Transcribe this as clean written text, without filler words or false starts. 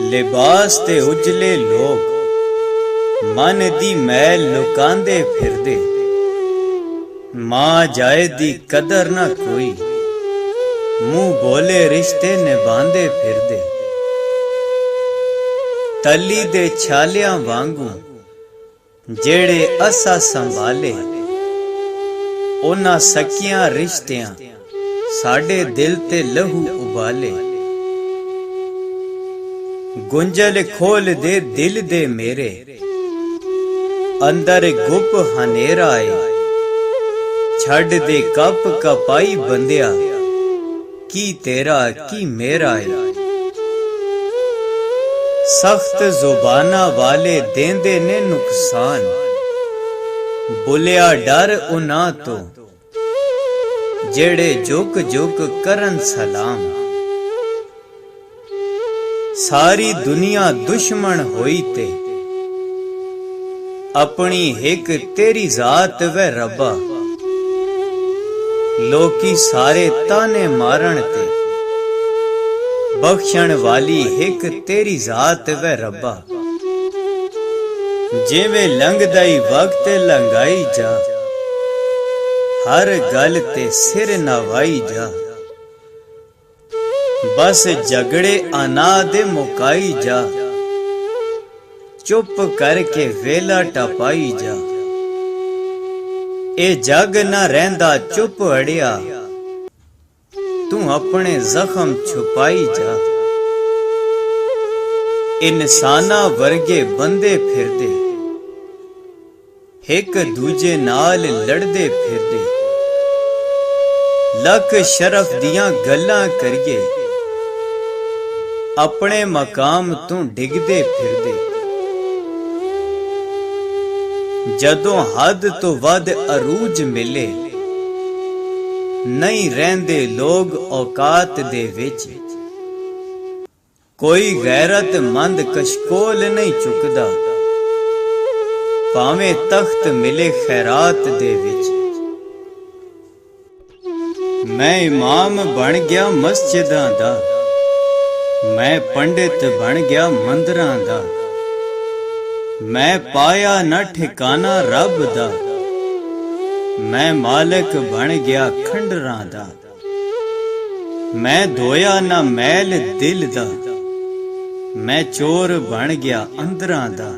लिबास ते उजले लोग मन दी मैल लुकांदे फिरदे। मां जाए दी कदर ना कोई, मुंह बोले रिश्ते निभांदे फिरदे। तली दे छालियां वांगू जेड़े असा संभाले, उन्हां सकियां रिश्तियां साडे दिल ते लहू उबाले। गुंजल खोल दे दिल दे मेरे, अंदर गुप हनेरा है। छड़ दे कप कपाई बंदिया, की तेरा की मेरा है। सख्त जुबाना वाले देंदे ने नुकसान, बुलिया डर उन्हां तो जेड़े जुक जुक करन सलाम। सारी दुनिया दुश्मन होई ते अपनी हिक तेरी जात वे रब्बा। लोकी सारे ताने मारन ते बख्शण वाली हिक तेरी जात वे रब्बा। जिवें लंघदा ई वक्त लंघाई जा, हर गल ते सिर नवाई जा। बस झगड़े अना दे मुकाई जा, चुप करके वेला टपाई जा। ए जग ना रहंदा चुप अड़िया, तू अपने जख्म छुपाई जा। इंसाना वर्गे बंदे फिरदे, एक दूजे नाल लड़दे फिरदे। लख शरफ दियां गल्लां करिए, अपने मकाम तू डिगदे फिरदे। जदों हद तो वध अरूज मिले, नहीं रहंदे लोग औकात दे विच। कोई गैरत मंद कशकोल नहीं चुकदा, भावें तख्त मिले खैरात दे विच। मैं इमाम बन गया मस्जिदां दा, मैं पंडित बन गया मंदिरां दा। मैं पाया न ठिकाना रब दा, मैं मालिक बन गया खंडरां दा। मैं धोया न मैल दिल दा, मैं चोर बन गया अंदरां दा।